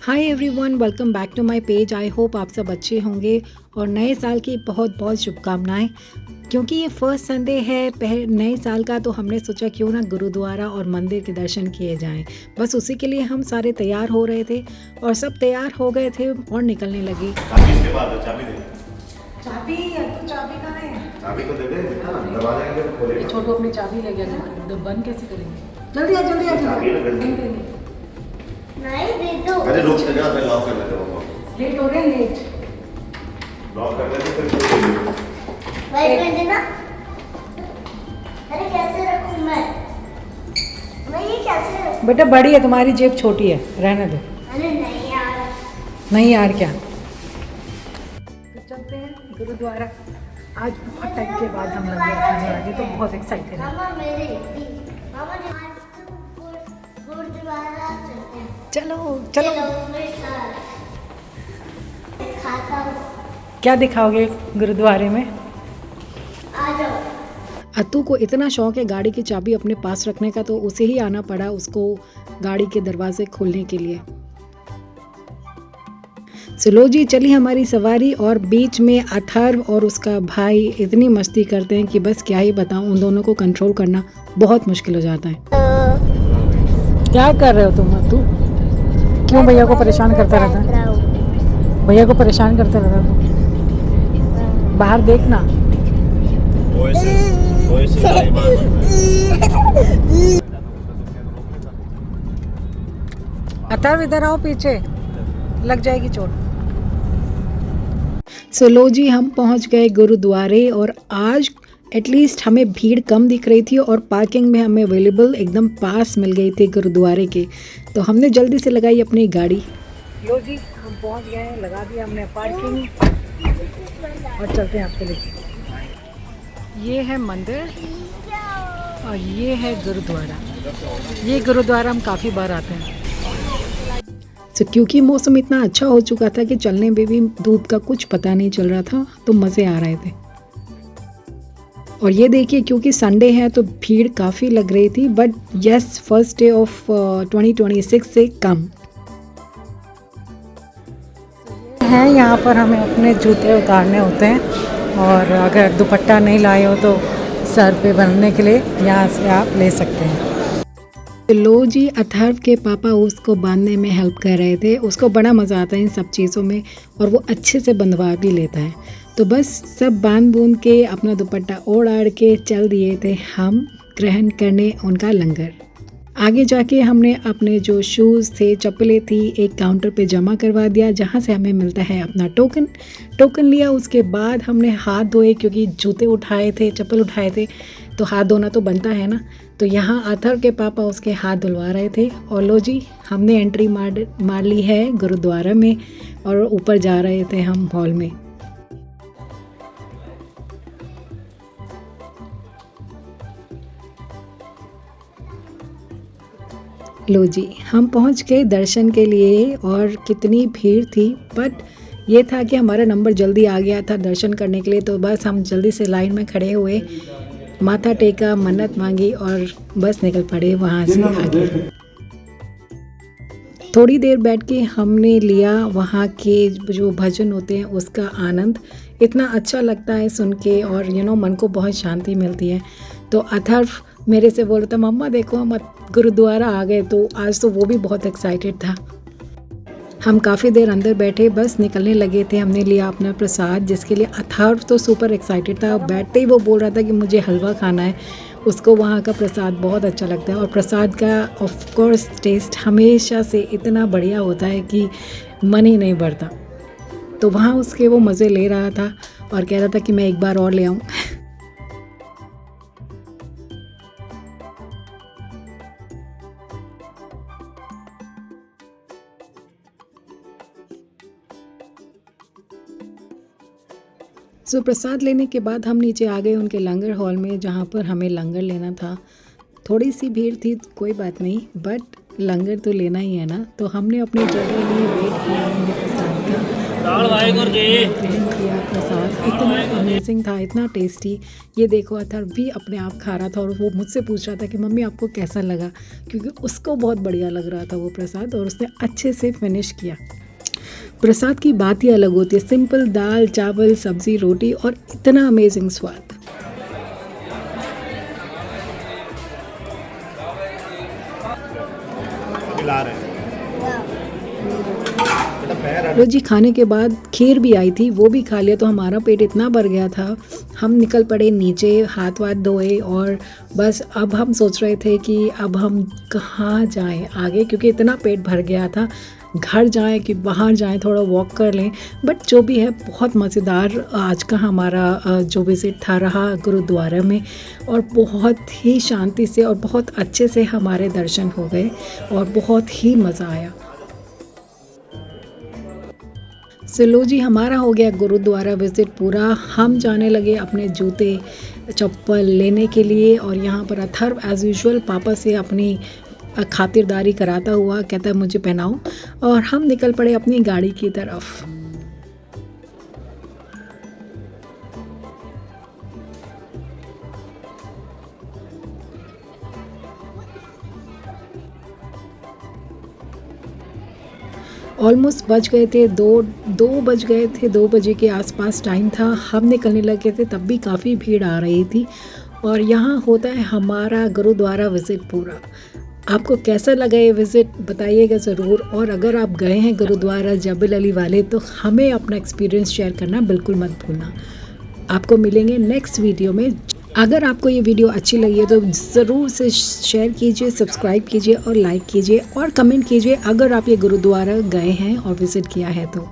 Hi everyone, welcome back to my page. I hope आप सब अच्छे होंगे और नए साल की बहुत बहुत शुभकामनाएं। क्योंकि ये फर्स्ट संडे है नए साल का, तो हमने सोचा क्यों ना गुरुद्वारा और मंदिर के दर्शन किए जाएं। बस उसी के लिए हम सारे तैयार हो रहे थे और सब तैयार हो गए थे और निकलने लगे। चाबी तो चाबी कहाँ है? चाबी तो दे दे, दबा देंगे तो खोलेगा। छोटू अपनी चाबी ले गया, तो बंद कैसे करेंगे? जल्दी आ जल्दी आ चाबी है ना जल्दी। नहीं दे दो। अरे रुक जा, मैं लॉक कर लेता हूँ। लेट हो रहे हैं, लेट। लॉक कर लेते फिर खोलेंगे। भाई कर देना। अरे कैसे रखूं मैं ये कैसे रखूं? बेटा बड़ी है, तुम्हारी जेब छोटी है, रहने दो। अरे नहीं यार। नहीं यार क्या? तो चलते हैं गुरुद्वारा। आज बहुत टाइम के बाद हम लंगर खाने वाले, तो बहुत एक्साइटेड है। मामा मेरे भी। मामा जी आज तो गुरुद्वारा चलते हैं। चलो चलो। मेरे साथ खाता हूँ। क्या दिखाओगे गुरुद्वारे में? आ जाओ। अत्तू को इतना शौक है गाड़ी की चाबी अपने पास रखने का, तो उसे ही आना पड़ा उसको गाड़ी के दरवाजे खोलने के लिए। चलो जी, चली हमारी सवारी और बीच में अथर्व और उसका भाई इतनी मस्ती करते हैं कि बस क्या ही बताऊं, उन दोनों को कंट्रोल करना बहुत मुश्किल हो जाता है। क्या कर रहे हो तुम अत्तू? क्यों भैया को परेशान करता रहता है? भैया को परेशान करता रहता है। बाहर देखना। अथर्व इधर आओ, पीछे लग जाएगी चोट। चलो जी, हम पहुंच गए गुरुद्वारे और आज एटलीस्ट हमें भीड़ कम दिख रही थी और पार्किंग में हमें अवेलेबल एकदम पास मिल गई थी गुरुद्वारे के, तो हमने जल्दी से लगाई अपनी गाड़ी। लो जी, हम पहुंच गए हैं, लगा दिया हमने पार्किंग और चलते हैं आपके लिए। ये है मंदिर और ये है गुरुद्वारा। ये गुरुद्वारा हम काफ़ी बार आते हैं। तो क्योंकि मौसम इतना अच्छा हो चुका था कि चलने में भी धूप का कुछ पता नहीं चल रहा था, तो मज़े आ रहे थे। और ये देखिए, क्योंकि संडे है तो भीड़ काफ़ी लग रही थी, but yes, first day of 2026 से कम हैं। यहाँ पर हमें अपने जूते उतारने होते हैं और अगर दुपट्टा नहीं लाए हो तो सर पे बांधने के लिए यहाँ से आप ले सकते हैं। तो लो जी, अथर्व के पापा उसको बांधने में हेल्प कर रहे थे। उसको बड़ा मज़ा आता है इन सब चीज़ों में और वो अच्छे से बंधवा भी लेता है। तो बस सब बांध बूंद के अपना दुपट्टा ओढ़ आड़ के चल दिए थे हम ग्रहण करने उनका लंगर। आगे जाके हमने अपने जो शूज़ थे, चप्पलें थी, एक काउंटर पे जमा करवा दिया, जहाँ से हमें मिलता है अपना टोकन लिया। उसके बाद हमने हाथ धोए, क्योंकि जूते उठाए थे, चप्पल उठाए थे, तो हाथ धोना तो बनता है ना। तो यहाँ अथर्व के पापा उसके हाथ धुलवा रहे थे और लो जी, हमने एंट्री मार ली है गुरुद्वारा में और ऊपर जा रहे थे हम हॉल में। लो जी, हम पहुंच गए दर्शन के लिए और कितनी भीड़ थी, बट ये था कि हमारा नंबर जल्दी आ गया था दर्शन करने के लिए, तो बस हम जल्दी से लाइन में खड़े हुए, माथा टेका, मन्नत मांगी और बस निकल पड़े वहाँ से आगे। थोड़ी देर बैठ के हमने लिया वहाँ के जो भजन होते हैं उसका आनंद। इतना अच्छा लगता है सुन के और मन को बहुत शांति मिलती है। तो अथर्व मेरे से बोल रहा था, मम्मा देखो हम गुरुद्वारा आ गए, तो आज तो वो भी बहुत एक्साइटेड था। हम काफ़ी देर अंदर बैठे, बस निकलने लगे थे। हमने लिया अपना प्रसाद, जिसके लिए अथर्व तो सुपर एक्साइटेड था। बैठते ही वो बोल रहा था कि मुझे हलवा खाना है, उसको वहाँ का प्रसाद बहुत अच्छा लगता है। और प्रसाद का ऑफ कोर्स टेस्ट हमेशा से इतना बढ़िया होता है कि मन ही नहीं भरता। तो वहाँ उसके वो मज़े ले रहा था और कह रहा था कि मैं एक बार और ले आऊँ। सो प्रसाद लेने के बाद हम नीचे आ गए उनके लंगर हॉल में, जहाँ पर हमें लंगर लेना था। थोड़ी सी भीड़ थी, कोई बात नहीं, बट लंगर तो लेना ही है ना। तो हमने अपनी जगह लिए, वेट किया हमने प्रसाद का ग्रहण किया प्रसाद, इतना अमेजिंग था, इतना टेस्टी। ये देखो अथर्व भी अपने आप खा रहा था और वो मुझसे पूछ रहा था कि मम्मी आपको कैसा लगा, क्योंकि उसको बहुत बढ़िया लग रहा था वो प्रसाद और उसने अच्छे से फिनिश किया। प्रसाद की बात ही अलग होती है, सिंपल दाल चावल सब्जी रोटी और इतना अमेजिंग स्वाद। ला रहे हैं लो जी, खाने के बाद खीर भी आई थी, वो भी खा लिया तो हमारा पेट इतना भर गया था, हम निकल पड़े नीचे, हाथ वाथ धोए और बस अब हम सोच रहे थे कि अब हम कहाँ जाएं आगे, क्योंकि इतना पेट भर गया था, घर जाएं कि बाहर जाएं, थोड़ा वॉक कर लें। बट जो भी है बहुत मज़ेदार आज का हमारा जो विज़िट था रहा गुरुद्वारा में, और बहुत ही शांति से और बहुत अच्छे से हमारे दर्शन हो गए और बहुत ही मज़ा आया। लो जी, हमारा हो गया गुरुद्वारा विज़िट पूरा। हम जाने लगे अपने जूते चप्पल लेने के लिए और यहाँ पर अथर्व एज़ यूजुअल पापा से अपनी खातिरदारी कराता हुआ कहता है मुझे पहनाओ, और हम निकल पड़े अपनी गाड़ी की तरफ। ऑलमोस्ट बज गए थे दो बज गए थे, 2 बजे के आसपास टाइम था। हम निकलने लगे थे तब भी काफ़ी भीड़ आ रही थी। और यहाँ होता है हमारा गुरुद्वारा विज़िट पूरा। आपको कैसा लगा ये विज़िट बताइएगा ज़रूर, और अगर आप गए हैं गुरुद्वारा जबल अली वाले तो हमें अपना एक्सपीरियंस शेयर करना बिल्कुल मत भूलना। आपको मिलेंगे नेक्स्ट वीडियो में। अगर आपको ये वीडियो अच्छी लगी है तो ज़रूर से शेयर कीजिए, सब्सक्राइब कीजिए और लाइक कीजिए और कमेंट कीजिए अगर आप ये गुरुद्वारा गए हैं और विज़िट किया है तो।